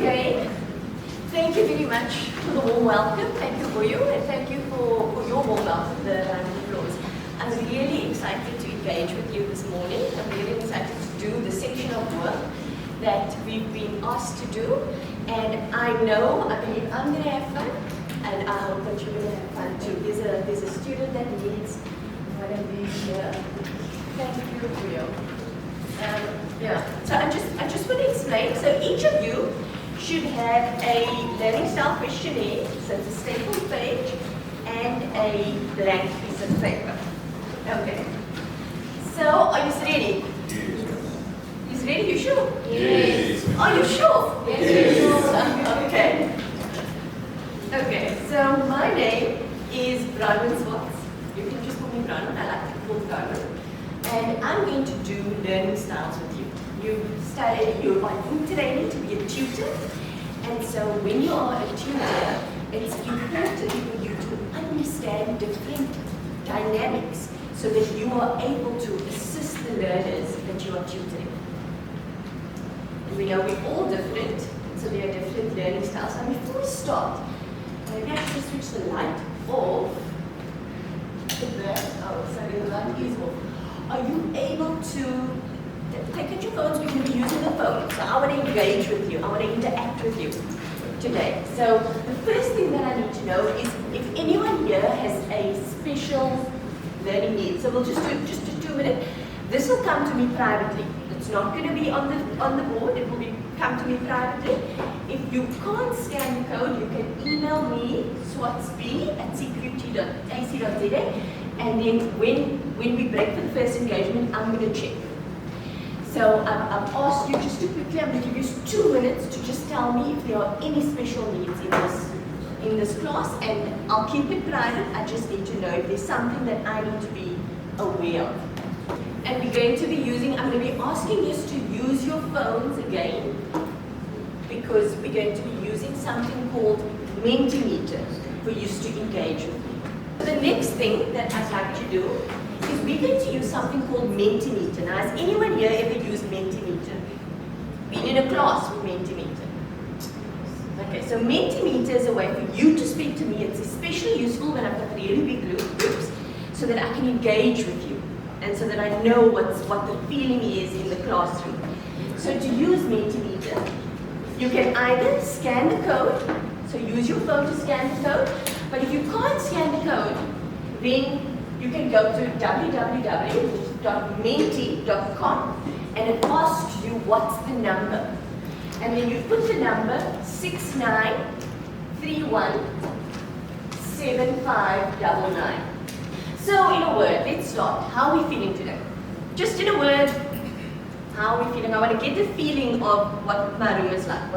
Okay. Thank you very much for the warm welcome. Thank you for you, and thank you for your warm welcome, the round of applause. I'm really excited to engage with you this morning. I'm really excited to do the section of work that we've been asked to do. And I believe I'm going to have fun, and I hope that you're going to have fun too. There's a student that needs one of these here. Thank you for you. So I just want to explain. So each of you should have a learning style questionnaire, so it's a stapled page and a blank piece of paper. Okay. So are you ready? Yes. You ready? You sure? Yes. Are you sure? Yes. Okay. Okay. So my name is Bronwyn Swartz. You can just call me Bronwyn. I like to be called Bronwyn. And I'm going to do learning styles with you. You are in training to be a tutor, and so when you are a tutor, it's important for you to understand different dynamics so that you are able to assist the learners that you are tutoring. And we know we're all different, so there are different learning styles. And before we start, maybe I should switch the light off. Sorry, the light is off. Are you able to take out your phones? We're going to be using the phone. So I want to engage with you. I want to interact with you today. So the first thing that I need to know is if anyone here has a special learning need. So we'll just do 2 minutes. This will come to me privately. It's not going to be on the board. It will come to me privately. If you can't scan the code, you can email me, swartzb@cput.ac.za, and then when we break for the first engagement, I'm going to check. So I've asked you just to quickly, I'm going to give you 2 minutes to just tell me if there are any special needs in this class, and I'll keep it private. I just need to know if there's something that I need to be aware of. And we're going to be I'm going to be asking you to use your phones again, because we're going to be using something called Mentimeter for you to engage with me. The next thing that I'd like to do is we're going to use something called Mentimeter. Now, has anyone here ever used Mentimeter? Been in a class with Mentimeter? Okay, so Mentimeter is a way for you to speak to me. It's especially useful when I've got really big groups, so that I can engage with you, and so that I know what the feeling is in the classroom. So to use Mentimeter, you can either scan the code, so use your phone to scan the code, but if you can't scan the code, then you can go to www.menti.com, and it asks you what's the number. And then you put the number 69317599. So in a word, let's start. How are we feeling today? Just in a word, how are we feeling? I want to get the feeling of what my room is like,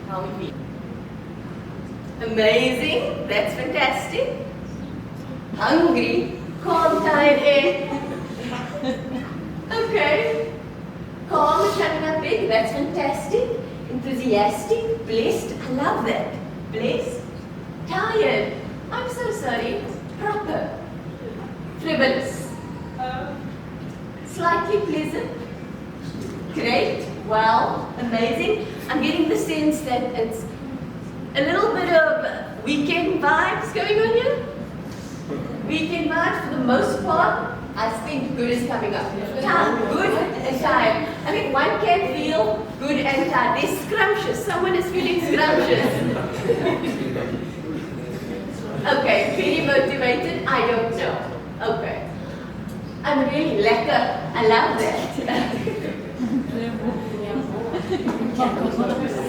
how are we feeling? Amazing, that's fantastic. Hungry, calm, tired, okay. Calm and shutting up big, that's fantastic. Enthusiastic, blessed, I love that. Blessed, tired, I'm so sorry. Proper, frivolous, slightly pleasant, great, well, amazing. I'm getting the sense that it's a little bit of weekend vibes going on here. Weekend vibes for the most part. I think good is coming up. Good and tired. I mean, one can feel good and tired. They're scrumptious. Someone is feeling scrumptious. Okay, pretty motivated. I don't know. Okay. I'm really lekker. I love that.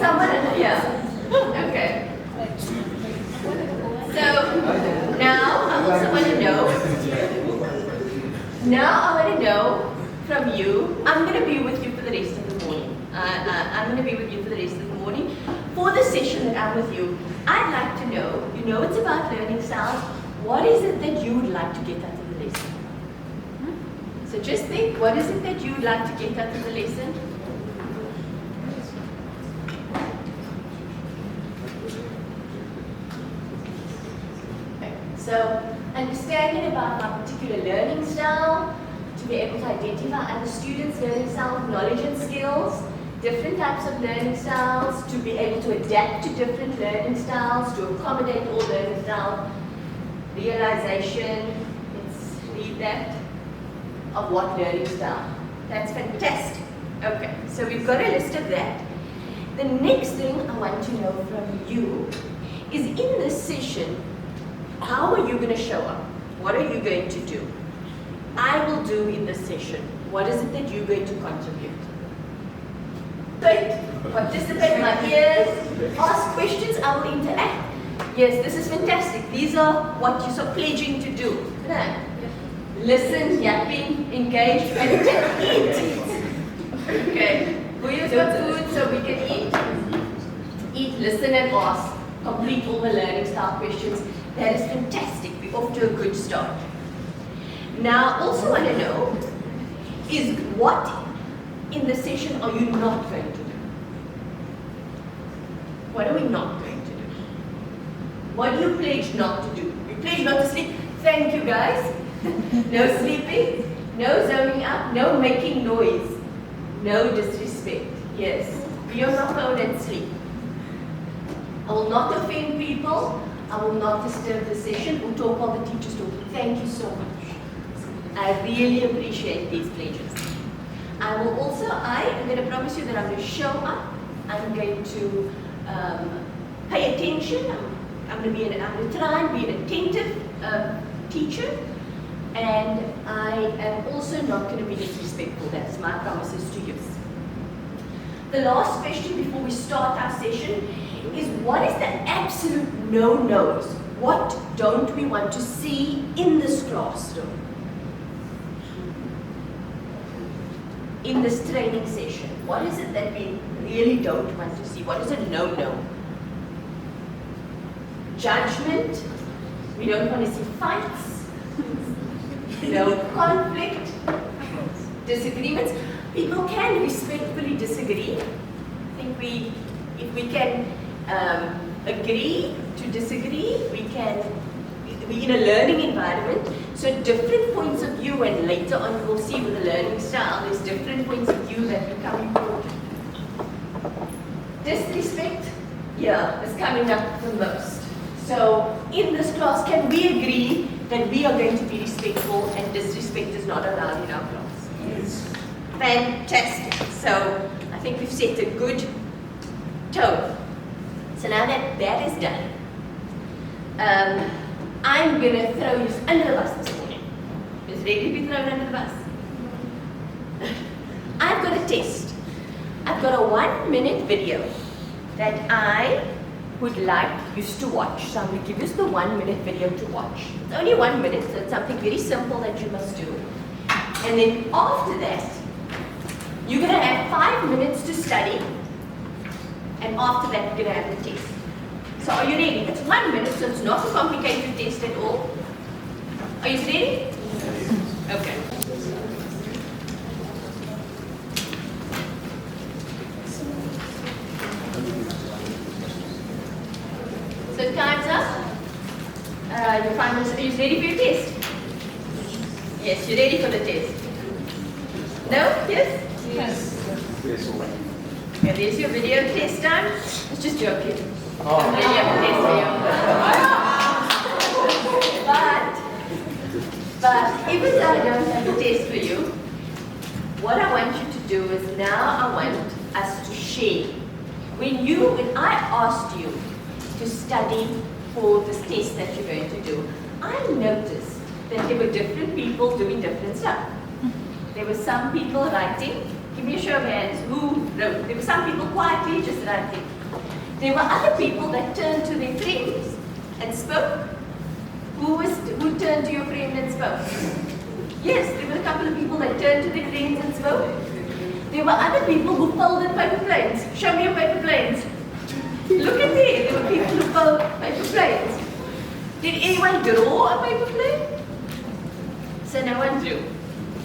Someone, yeah. Okay. So now I also want to know. Now I want to know from you. I'm going to be with you for the rest of the morning. I'm going to be with you for the rest of the morning. For the session that I'm with you, I'd like to know, it's about learning styles. What is it that you would like to get out of the lesson? So just think, what is it that you would like to get out of the lesson? Okay. So understanding about my particular learning style, to be able to identify other students' learning style, knowledge and skills, different types of learning styles, to be able to adapt to different learning styles, to accommodate all learning styles, realization, let's read that, of what learning style. That's fantastic. Okay, so we've got a list of that. The next thing I want to know from you is, in this session, how are you going to show up? What are you going to do? I will do in this session. What is it that you're going to contribute? Participate, my ears, ask questions, I will interact. Yes, this is fantastic. These are what you're pledging to do. Listen, yapping, engage, and eat. Okay, we've got food so we can eat. Eat, listen and ask. Complete all the learning style questions. That is fantastic. We're off to a good start. Now, also want to know is, what in the session are you not going to do? What are we not going to do? What do you pledge not to do? You pledge not to sleep. Thank you, guys. No sleeping, no zoning out, no making noise, no disrespect. Yes, be on your phone and sleep. I will not offend people. I will not disturb the session or talk while the teacher's talking. Thank you so much. I really appreciate these pledges. I will also, I am going to promise you that I'm going to show up. I'm going to pay attention. I'm going to try and be an attentive teacher. And I am also not going to be disrespectful. That's my promises to you. The last question before we start our session is, what is the absolute no-nos? What don't we want to see in this classroom? In this training session, what is it that we really don't want to see? What is a no-no? Judgment. We don't want to see fights. No conflict, disagreements. People can respectfully disagree. I think if we can agree to disagree, we can be in a learning environment. So different points of view, and later on you will see with the learning style, there's different points of view that become important. Disrespect, yeah, is coming up the most. So in this class, can we agree that we are going to be respectful and disrespect is not allowed in our class? Yes. Fantastic. So I think we've set a good tone. So now that that is done, I'm going to throw you under the bus this morning. Is ready to be thrown under the bus? I've got a test. I've got a 1-minute video that I would like you to watch. So I'm going to give you the 1-minute video to watch. It's only 1 minute, so it's something very simple that you must do. And then after that, you're going to have 5 minutes to study. And after that, you're going to have the test. So are you ready? It's 1 minute, so it's not a complicated test at all. Are you ready? Okay. So time's up. Your 5 minutes. Are you ready for your test? Yes, you're ready for the test. No? Yes? Yes. Okay, there's your video test done. It's just joking. Oh. I'm ready to have a test for you. But even though I don't have a test for you, what I want you to do is, now I want us to share. When I asked you to study for this test that you're going to do, I noticed that there were different people doing different stuff. There were some people writing. Give me a show of hands. Who wrote? There were some people quietly just writing. There were other people that turned to their friends and spoke. Who turned to your friend and spoke? Yes, there were a couple of people that turned to their friends and spoke. There were other people who folded paper planes. Show me your paper planes. Look at there. There were people who fold paper planes. Did anyone draw a paper plane? So no one drew.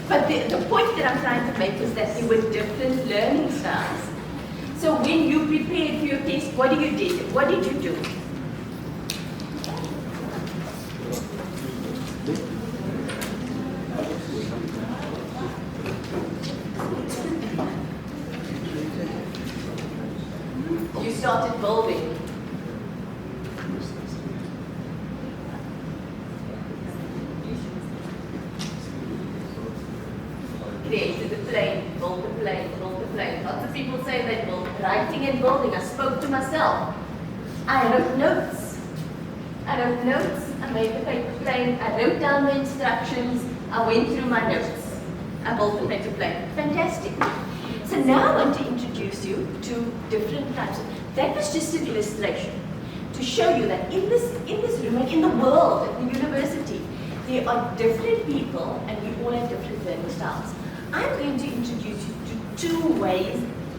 But the point that I'm trying to make is that there were different learning styles. So when you prepared for your test, what did you do? What did you do? started building? Created the plane, built the plane, built the plane. Lots of people say they built writing and building. I spoke to myself. I wrote notes. I made the paper plane. I wrote down the instructions. I went through my notes. I built the paper plane. Fantastic. So now I want to introduce you to different types of. That was just an illustration to show you that in this room and in the world, at the university, there are different people and we all have different learning styles. I'm going to introduce you to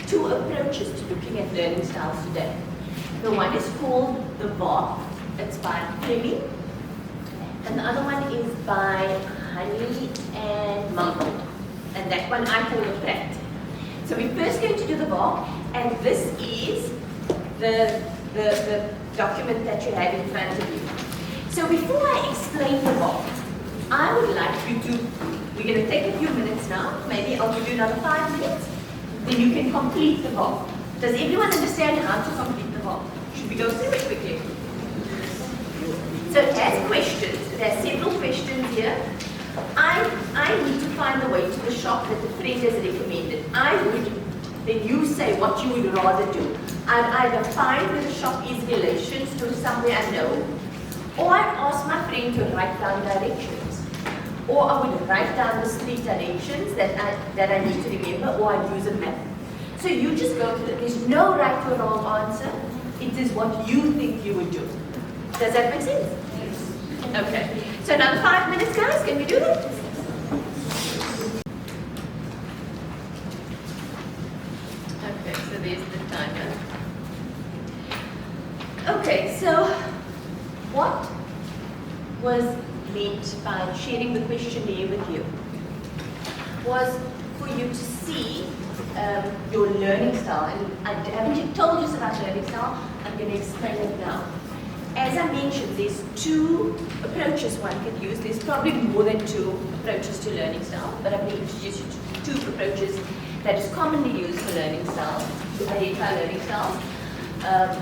two approaches to looking at learning styles today. The one is called the VOC, it's by FEBE, and the other one is by Honey and Mumble, and that one I call the PRAT. So we're first going to do the VOC, and this is the document that you have in front of you. So before I explain the VOC, I would like you to, we're going to take a few minutes now, maybe I'll give you another 5 minutes, then you can complete the VOC. Does everyone understand how to complete the VOC? Should we go through it quickly? So it has questions, there are several questions here. I need to find the way to the shop that the friend has recommended. Then you say what you would rather do. I'd either find where the shop is in relations to somewhere I know, or I'd ask my friend to write down directions. Or I would write down the street directions that I need to remember, or I'd use a map. So you just go to there's no right or wrong answer. It is what you think you would do. Does that make sense? Yes. Okay. So another 5 minutes, guys. Can we do that? Okay, so there's the timer. Okay, so what was meant by sharing the questionnaire with you was for you to see your learning style. And I haven't yet told you about learning style. I'm going to explain it now. As I mentioned, there's two approaches one can use. There's probably more than two approaches to learning style, but I'm going to introduce you to two approaches that is commonly used for learning styles, to identify learning styles.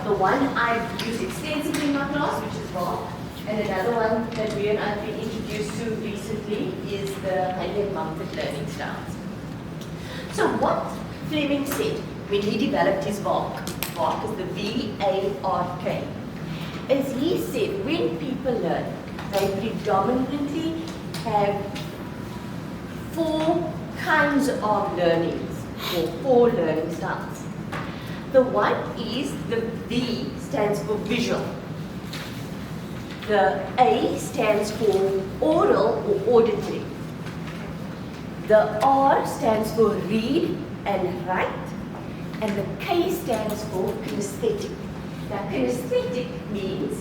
The one I've used extensively in my class, which is VOC, and another one that we and I have been introduced to recently is the Honey and Mumble learning styles. So what Fleming said when he developed his VOC is the VARK. As he said, when people learn, they predominantly have 4 kinds of learnings, or 4 learning styles. The one is the V stands for visual. The A stands for oral or auditory. The R stands for read and write. And the K stands for kinesthetic. Now, kinesthetic means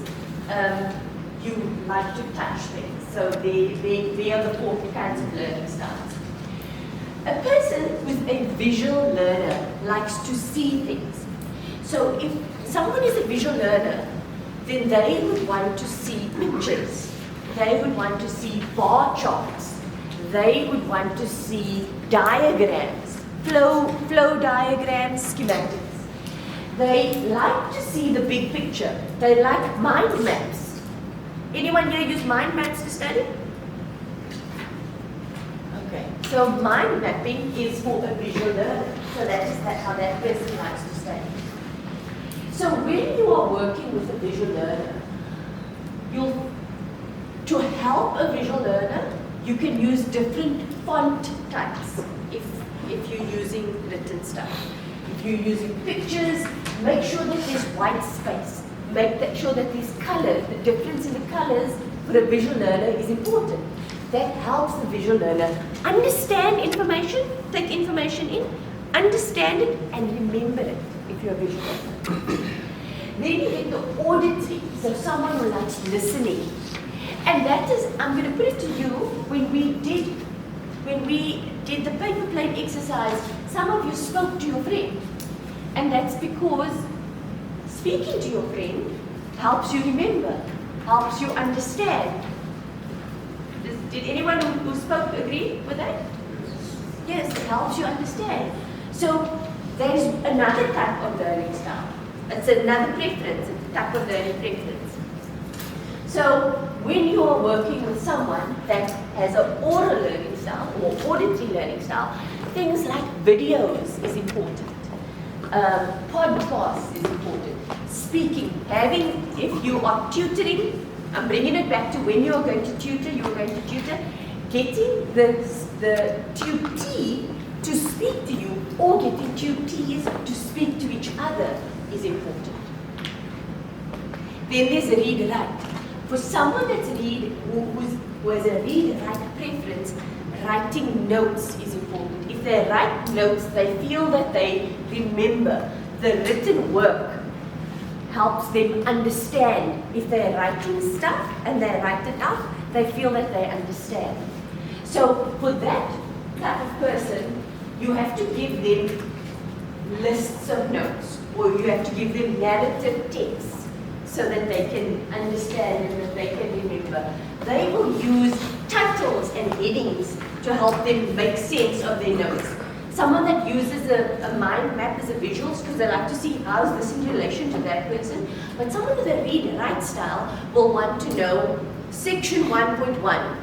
you like to touch things. So they are the 4 kinds of learning styles. A person who's a visual learner likes to see things. So if someone is a visual learner, then they would want to see pictures. They would want to see bar charts. They would want to see diagrams, flow diagrams, schematics. They like to see the big picture. They like mind maps. Anyone here use mind maps to study? Okay, so mind mapping is for a visual learner. So that's how that person likes to study. So when you are working with a visual learner, to help a visual learner, you can use different font types if you're using written stuff. If you're using pictures, make sure that there's white space. Make sure that there's color. The difference in the colors for a visual learner is important. That helps the visual learner understand information, take information in, understand it, and remember it if you're a visual learner. Then you get the auditory, so someone who likes listening. And that is, I'm going to put it to you, when we did the paper plane exercise, some of you spoke to your friend. And that's because speaking to your friend helps you remember, helps you understand. Did anyone who spoke agree with that? Yes, it helps you understand. So there is another type of learning style. It's another preference, it's a type of learning preference. So when you are working with someone that has an oral learning style or auditory learning style, things like videos is important. Podcasts is important. Speaking, if you are tutoring, I'm bringing it back to when you are going to tutor, getting the tutee to speak to you or getting tutees to speak to each other is important. Then there's a read-write. For someone who has a read-write preference, writing notes is important. If they write notes, they feel that they remember. The written work helps them understand. If they're writing stuff and they write it out, they feel that they understand. So for that type of person, you have to give them lists of notes, or you have to give them narrative texts so that they can understand and that they can remember. They will use titles and headings to help them make sense of their notes. Someone that uses a mind map as a visuals because they like to see how is this in relation to that person. But someone with a read-write style will want to know section 1.1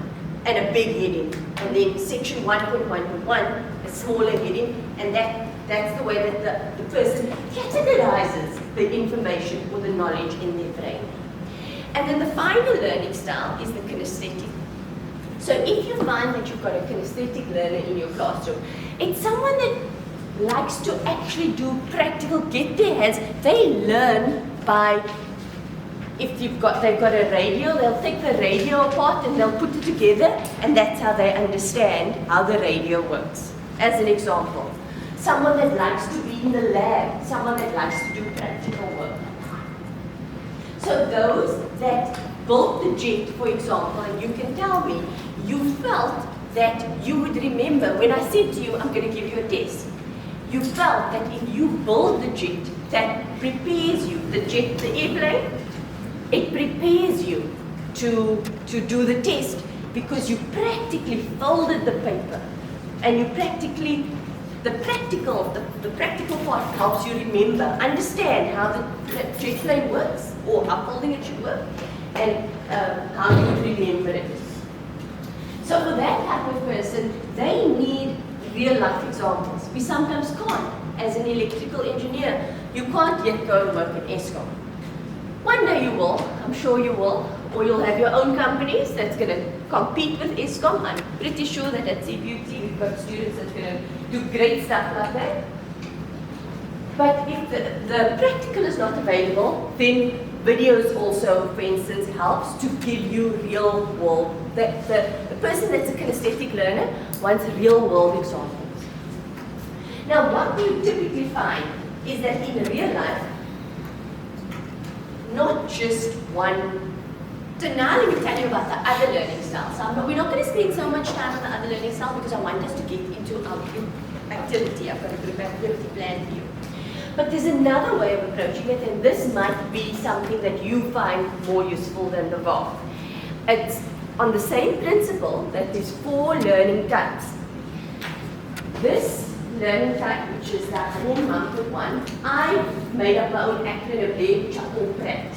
and a big heading, and then section 1.1.1, a smaller heading, and that's the way that the person categorizes the information or the knowledge in their brain. And then the final learning style is the kinesthetic. So if you find that you've got a kinesthetic learner in your classroom, it's someone that likes to actually do practical, get their hands. They learn by, if they've got a radio, they'll take the radio apart and they'll put it together, and that's how they understand how the radio works. As an example, someone that likes to be in the lab, someone that likes to do practical work. So those that built the jet, for example, and you can tell me, you felt that you would remember when I said to you, I'm going to give you a test. You felt that if you build the jet, that prepares you, the jet, the airplane, it prepares you to do the test because you practically folded the paper and you practically, the practical part helps you remember, understand how the jet plane works or how folding it should work and how you would remember it. So for that type of person, they need real life examples. We sometimes can't. As an electrical engineer, you can't yet go and work at ESCOM. One day you will, I'm sure you will, or you'll have your own companies that's going to compete with ESCOM. I'm pretty sure that at CPUT we've got students that's going to do great stuff like that. But if the practical is not available, then videos also, for instance, helps to give you real world. The person that's a kinesthetic learner wants real world examples. Now what we typically find is that in real life, not just one. So now let me tell you about the other learning styles. We're not going to spend so much time on the other learning style because I want us to get into our group activity. I've got a group activity planned for you. But there's another way of approaching it, and this might be something that you find more useful than the VAR. It's on the same principle that there's 4 learning types. This learning type, which is that one, I made up my own acronym there, which I call PRAT.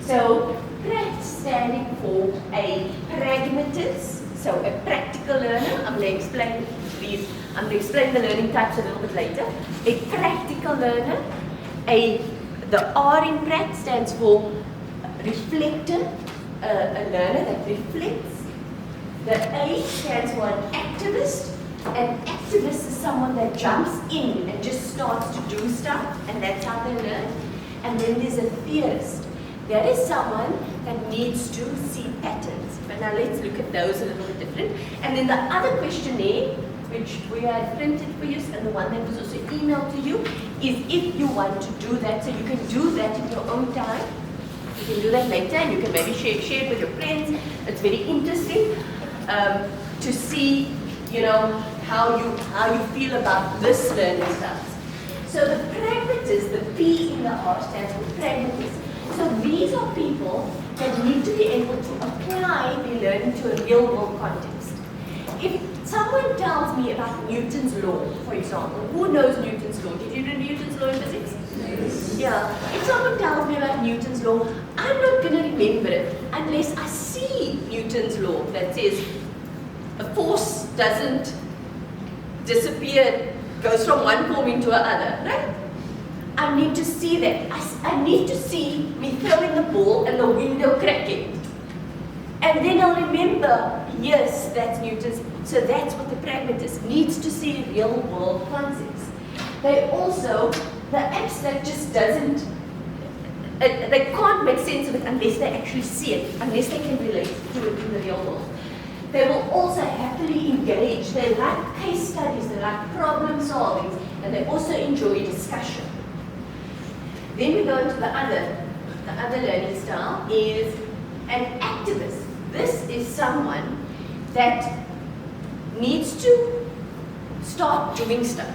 So PRAT standing for a pragmatist, so a practical learner. I'm going to explain the learning types a little bit later. A practical learner, the R in PRAT stands for reflective, a learner that reflects. The A stands for an activist. An activist is someone that jumps in and just starts to do stuff, and that's how they learn. And then there's a theorist. That is someone that needs to see patterns. But now let's look at those a little bit different. And then the other questionnaire, which we had printed for you, and the one that was also emailed to you, is if you want to do that. So you can do that in your own time. You can do that later, and you can maybe share it with your friends. It's very interesting to see, you know, how you feel about this learning styles. So the pragmatists, the P in the R stands for pragmatists. So these are people that need to be able to apply their learning to a real world context. If someone tells me about Newton's law, for example, who knows Newton's law? Did you know Newton's law in physics? Yes. Yeah, if someone tells me about Newton's law, I'm not going to remember it unless I see Newton's law that says a force doesn't disappear, goes from one form into another, right? I need to see that. I need to see me throwing the ball and the window cracking. And then I'll remember, yes, that's Newton's. So that's what the pragmatist needs to see real world concepts. They also, the abstract just doesn't, they can't make sense of it unless they actually see it, unless they can relate to it in the real world. They will also happily engage. They like case studies, they like problem solving, and they also enjoy discussion. Then we go into the other learning style is an activist. This is someone that needs to start doing stuff.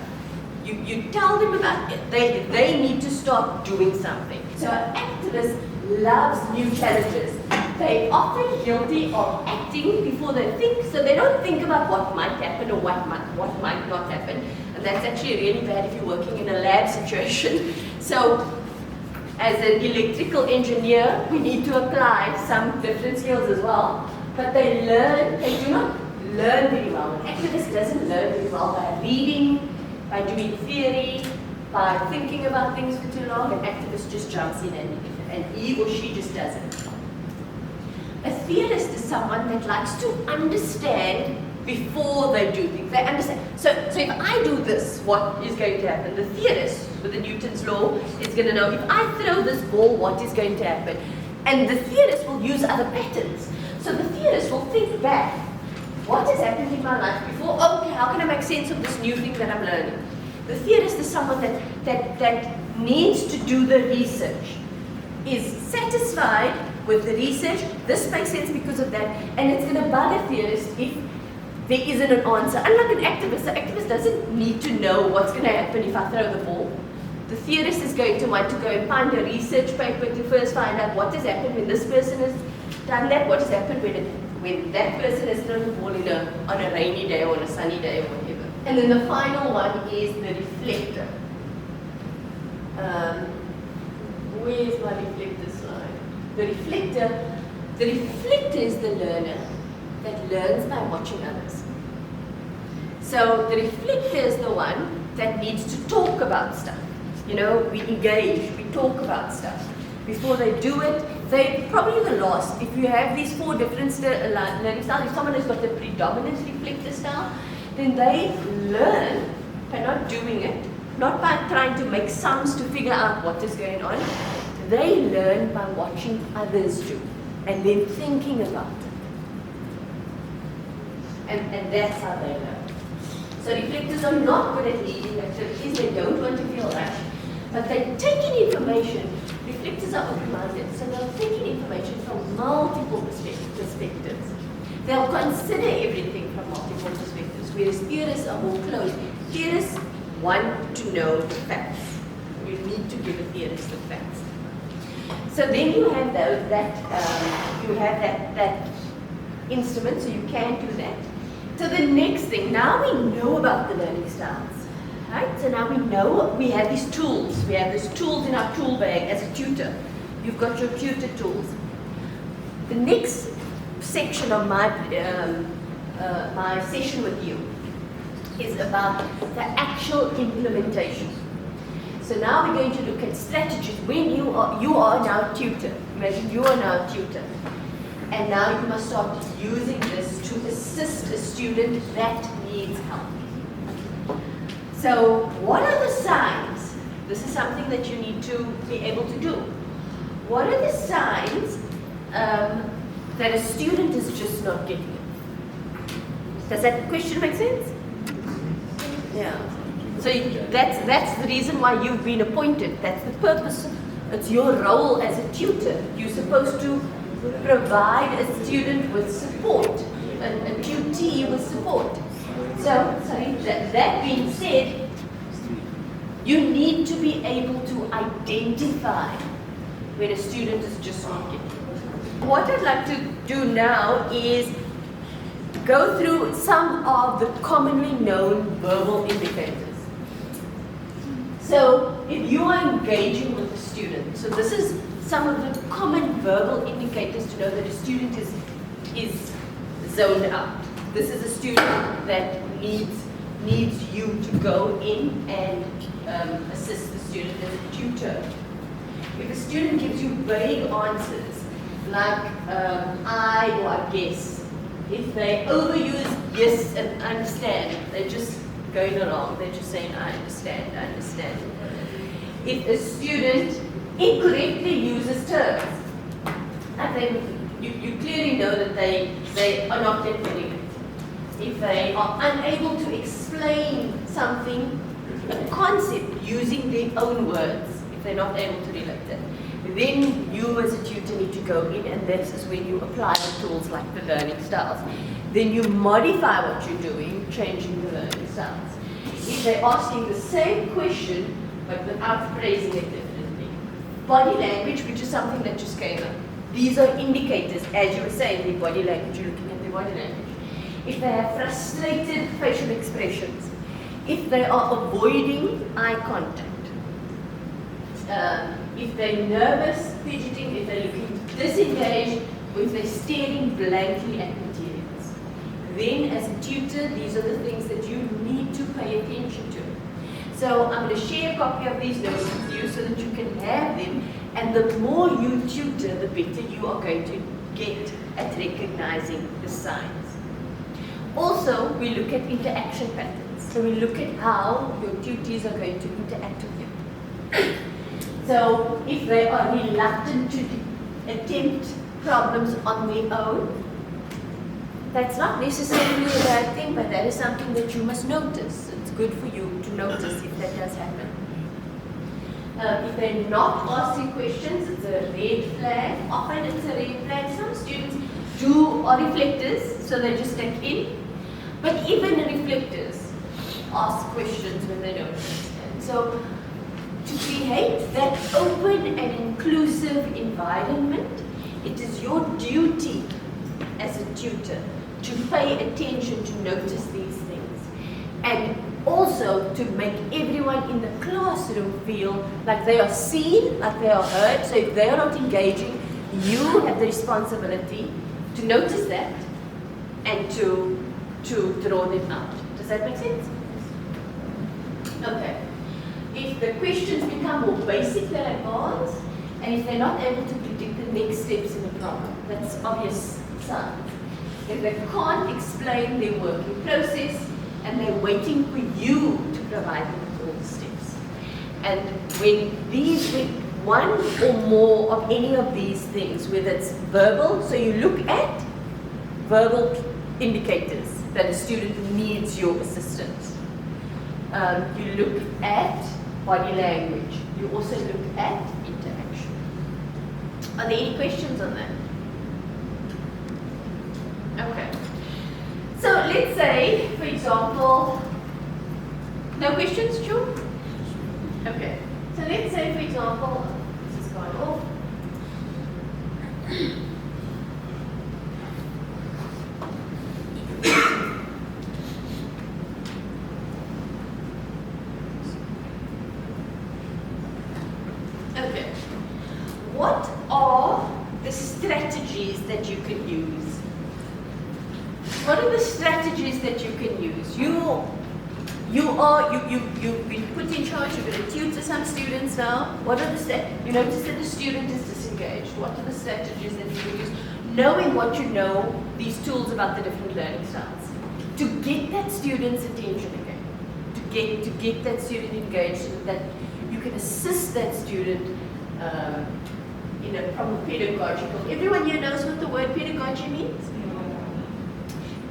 You tell them about it. They need to start doing something. So an activist loves new challenges. They often guilty of acting before they think, so they don't think about what might happen or what might not happen. And that's actually really bad if you're working in a lab situation. So as an electrical engineer, we need to apply some different skills as well. But they do not learn very well. An activist doesn't learn very well by reading, by doing theory, by thinking about things for too long. An activist just jumps in and he or she just does it. A theorist is someone that likes to understand before they do things. They understand. So if I do this, what is going to happen? The theorist with the Newton's law is going to know if I throw this ball, what is going to happen? And the theorist will use other patterns. So the theorist will think back. What has happened in my life before? Okay, how can I make sense of this new thing that I'm learning? The theorist is someone that needs to do the research, is satisfied with the research, this makes sense because of that, and it's going to bug a theorist if there isn't an answer. Unlike an activist, the activist doesn't need to know what's going to happen if I throw the ball. The theorist is going to want to go and find a research paper to first find out what has happened when this person has done that, what has happened when that person has thrown the ball on a rainy day or on a sunny day or whatever. And then the final one is the reflector. Where's my reflector slide? The reflector is the learner that learns by watching others. So the reflector is the one that needs to talk about stuff. You know, we engage, we talk about stuff. Before they do it, they're probably the last. If you have these 4 different learning styles, if someone has got the predominant reflector style, then they learn by not doing it, not by trying to make sums to figure out what is going on. They learn by watching others do and then thinking about it. And that's how they learn. So reflectors are not good at leading activities. They don't want to feel rushed. But they take in information. Reflectors are open-minded, so they'll take in information from multiple perspectives. They'll consider everything from multiple perspectives, whereas theorists are more closed. Theorists want to know the facts. You need to give a theorist the facts. So then you have that instrument, so you can do that. So the next thing, now we know about the learning styles, right? So now we know we have these tools. We have these tools in our tool bag as a tutor. You've got your tutor tools. The next section of my my session with you is about the actual implementation. So now we're going to look at strategies when you are now a tutor. Imagine you are now a tutor. And now you must start using this to assist a student that needs help. So what are the signs? This is something that you need to be able to do. What are the signs that a student is just not getting it? Does that question make sense? Yeah. So that's the reason why you've been appointed. That's the purpose. It's your role as a tutor. You're supposed to provide a student with support, a tutee with support. So, sorry, that being said, you need to be able to identify when a student is just not getting it. What I'd like to do now is go through some of the commonly known verbal indicators. So if you are engaging with a student, so this is some of the common verbal indicators to know that a student is zoned out. This is a student that needs you to go in and assist the student as a tutor. If a student gives you vague answers, like I or I guess, if they overuse yes and understand, they're just going along, they're just saying I understand, I understand. If a student incorrectly uses terms, and then you clearly know that they are not getting it. If they are unable to explain something, a concept using their own words, if they're not able to relate it, then you as a tutor need to go in, and this is when you apply the tools like the learning styles. Then you modify what you're doing, changing the learning styles. If they're asking the same question, but without phrasing it differently. Body language, which is something that just came up. These are indicators, as you were saying, their body language, you're looking at their body language. If they have frustrated facial expressions, if they are avoiding eye contact, if they're nervous, fidgeting, if they're looking disengaged, or if they're staring blankly at materials. Then as a tutor, these are the things that you need to pay attention to. So I'm going to share a copy of these notes with you so that you can have them, and the more you tutor, the better you are going to get at recognizing the signs. Also, we look at interaction patterns. So we look at how your tutees are going to interact with you. So if they are reluctant to attempt problems on their own, that's not necessarily a bad thing, but that is something that you must notice. It's good for you to notice if that does happen. If they're not asking questions, it's a red flag. Often it's a red flag. Some students are reflectors, so they just take in. But even reflectors ask questions when they don't understand. So to create that open and inclusive environment, it is your duty as a tutor to pay attention to notice these things, and also to make everyone in the classroom feel like they are seen, like they are heard. So if they are not engaging, you have the responsibility to notice that and to draw them out. Does that make sense? Okay. If the questions become more basic than advanced, and if they're not able to predict the next steps in the problem, that's obvious signs. If they can't explain their working process, and they're waiting for you to provide them with all the steps. And when one or more of any of these things, whether it's verbal, so you look at verbal indicators that a student needs your assistance. You look at body language. You also look at interaction. Are there any questions on that? Okay. So let's say, for example, no questions, Drew? Okay. So let's say, for example, this is gone off. Okay. What are the strategies that you can use? What are the strategies that you can use? You've been put in charge, you're going to tutor some students now. What are the you notice that the student is disengaged. What are the strategies that you can use? Knowing what you know, these tools about the different learning styles, to get that student's attention again, to get that student engaged, so that you can assist that student from a pedagogical. Everyone here knows what the word pedagogy means?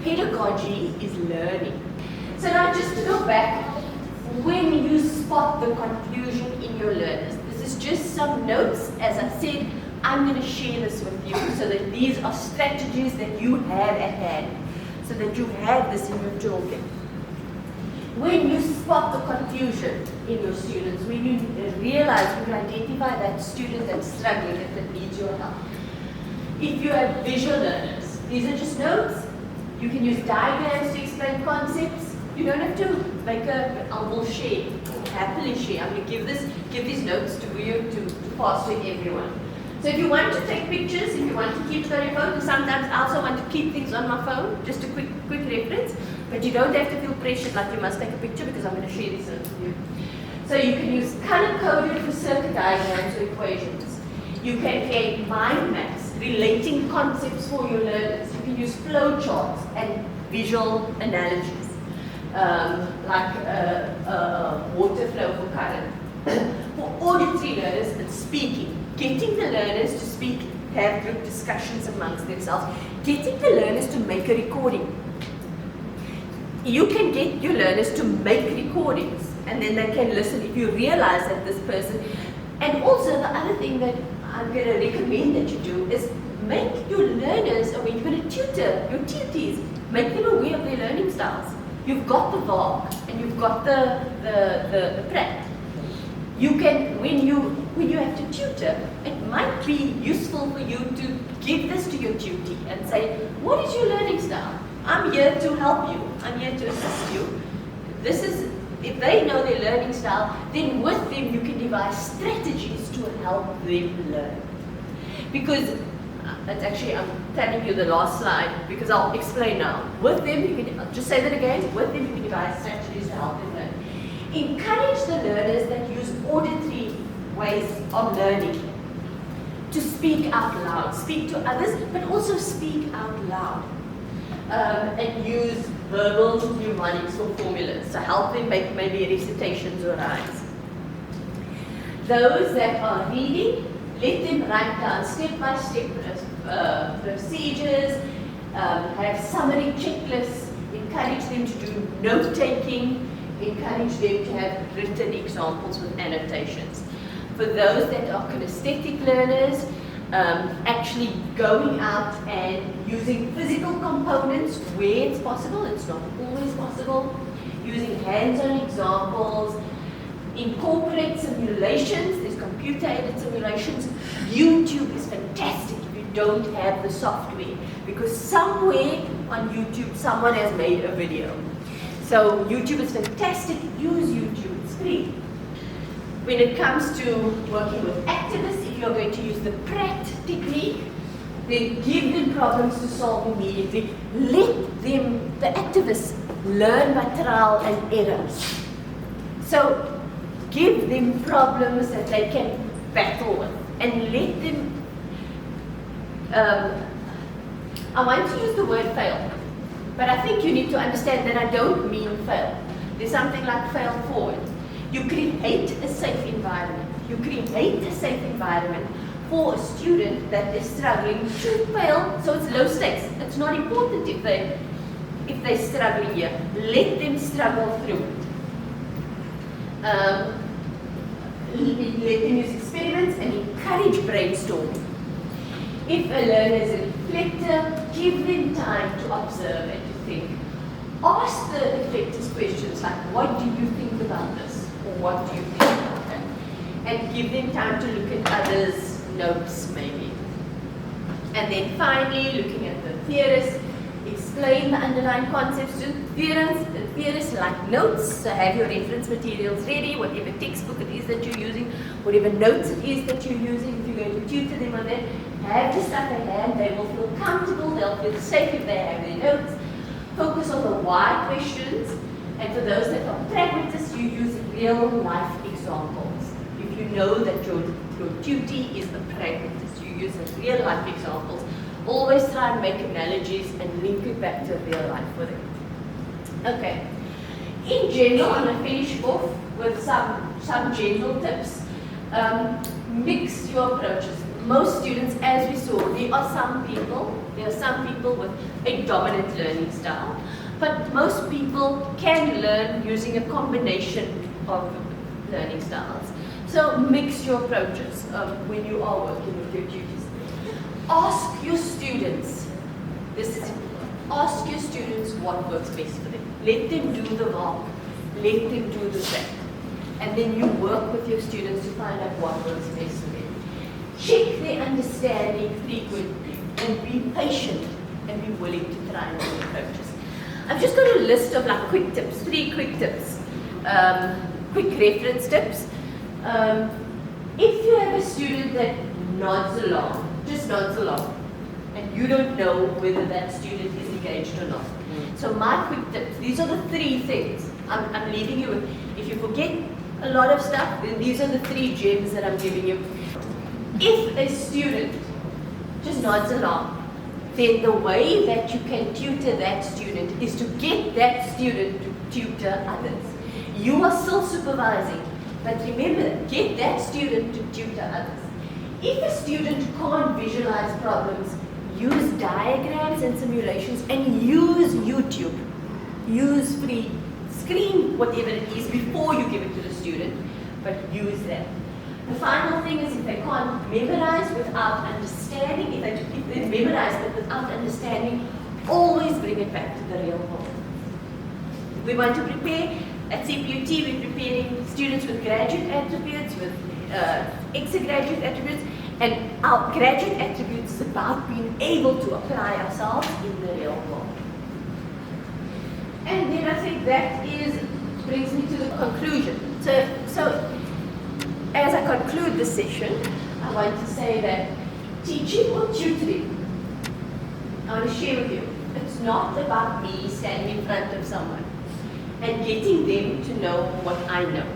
Pedagogy is learning. So now just to go back, when you spot the confusion in your learners, this is just some notes. As I said, I'm going to share this with you so that these are strategies that you have at hand, so that you have this in your toolkit. When you spot the confusion in your students, when you realize, when you identify that student that's struggling, that needs your help. If you have visual learners, these are just notes. You can use diagrams to explain concepts. You don't have to make a humble shape happily share. I'm going to give these notes to you to pass to everyone. So if you want to take pictures, if you want to keep it on your phone, because sometimes I also want to keep things on my phone, just a quick reference, but you don't have to feel pressured like you must take a picture because I'm going to share these notes with you. So you can use color-coded for circuit diagrams or equations. You can create mind maps, relating concepts for your learners. You can use flow charts and visual analogies, like water flow for current. For auditory learners, it's speaking. Getting the learners to speak, have group discussions amongst themselves. Getting the learners to make a recording. You can get your learners to make recordings, and then they can listen if you realize that this person. And also the other thing that I'm going to recommend that you do is make your learners, or when you're going to tutor your tutees, make them aware of their learning styles. You've got the VARC and you've got the PRAT. You can, when you have to tutor, it might be useful for you to give this to your tutee and say, what is your learning style? I'm here to help you. I'm here to assist you. This is, if they know their learning style, then with them you can devise strategies to help them learn. Because, it's actually, I'm telling you the last slide because I'll explain now. With them, you can, I'll just say that again, with them you can devise strategies to help them learn. Encourage the learners that use auditory ways of learning to speak out loud, speak to others, but also speak out loud. And use verbal mnemonics or formulas to help them make maybe recitations or rhymes. Those that are reading, let them write down step-by-step procedures, have summary checklists, encourage them to do note-taking, encourage them to have written examples with annotations. For those that are kinesthetic learners, actually going out and using physical components where it's possible, it's not always possible, using hands-on examples, incorporate simulations, there's computer-aided simulations. YouTube is fantastic if you don't have the software, because somewhere on YouTube someone has made a video. So YouTube is fantastic, use YouTube, it's free. When it comes to working with activists, if you're going to use the PRAT technique, then give them problems to solve immediately. Let them, the activists, learn by trial and error. So give them problems that they can battle with, and let them, I want to use the word fail, but I think you need to understand that I don't mean fail. There's something like fail forward. You create a safe environment. You create a safe environment for a student that is struggling to fail, so it's low stakes. It's not important if they're struggling here. Let them struggle through it. Let them use experiments and encourage brainstorming. If a learner is a reflector, give them time to observe and to think. Ask the reflectors questions like, what do you think about this? Or what do you think about that? And give them time to look at others' notes maybe. And then finally, looking at the theorists, explain the underlying concepts to theorists like notes, so have your reference materials ready, whatever textbook it is that you're using, whatever notes it is that you're using, if you're going to tutor them on that, have the stuff at hand, they will feel comfortable, they'll feel safe if they have their notes. Focus on the why questions, and for those that are pragmatists, you use real life examples. If you know that your tutee is a pragmatist, you use real life examples. Always try and make analogies and link it back to real life with it. Okay. In general, I'm going to finish off with some general tips. Mix your approaches. Most students, as we saw, there are some people with a dominant learning style, but most people can learn using a combination of learning styles. So mix your approaches when you are working with your tutors. Ask your students, this is important, ask your students what works best for them. Let them do the work, let them do the practice. And then you work with your students to find out what works best for them. Check their understanding frequently and be patient and be willing to try new approaches. I've just got a list of like quick tips, 3 quick tips. quick reference tips. If you have a student that nods along, just nods along, and you don't know whether that student is engaged or not. So my quick tips, these are the 3 things I'm leaving you with. If you forget a lot of stuff, then these are the 3 gems that I'm giving you. If a student just nods along, then the way that you can tutor that student is to get that student to tutor others. You are still supervising, but remember, get that student to tutor others. If a student can't visualize problems, use diagrams and simulations and use YouTube. Use free, screen whatever it is before you give it to the student, but use that. The final thing is if they can't memorize without understanding, if they memorize it without understanding, always bring it back to the real world. We want to prepare, at CPUT we're preparing students with graduate attributes, with extra-graduate attributes, and our graduate attributes is about being able to apply ourselves in the real world. And then I think that brings me to the conclusion. So as I conclude this session, I want to say that teaching or tutoring, I want to share with you, it's not about me standing in front of someone and getting them to know what I know.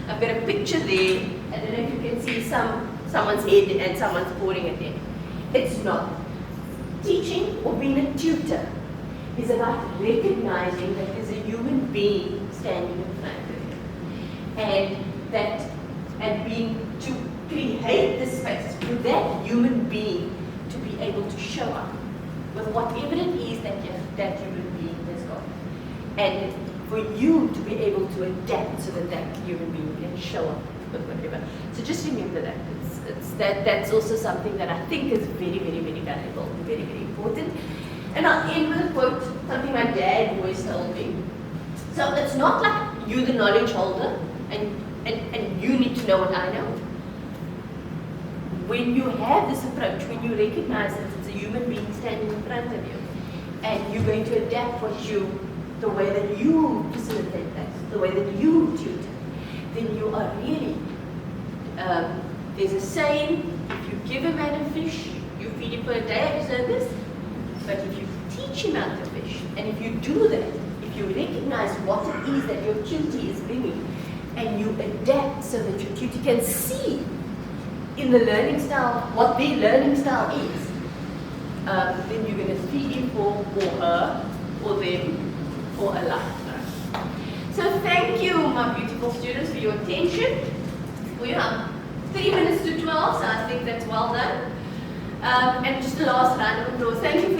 I've got a picture there, I don't know if you can see someone's head and someone's pouring it in. It's not. Teaching or being a tutor is about recognizing that there's a human being standing in front of you. And being to create the space for that human being to be able to show up with whatever it is that human being has got. And for you to be able to adapt so that human being can show up with whatever. So just remember that. That's also something that I think is very, very, very valuable and very, very important. And I'll end with a quote, something my dad always told me. So it's not like you're the knowledge holder and you need to know what I know. When you have this approach, when you recognize that it's a human being standing in front of you, and you're going to adapt the way that you facilitate that, the way that you tutor, then you are really, there's a saying, if you give a man a fish, you feed him for a day of service, but if you teach him how to fish, and if you do that, if you recognize what it is that your tutor is bringing, and you adapt so that your tutor can see in the learning style what their learning style is, then you're going to feed him or her or them for a lifetime. So thank you, my beautiful students, for your attention. We have 3 minutes to 12, so I think that's well done. And just a last round of applause. Thank you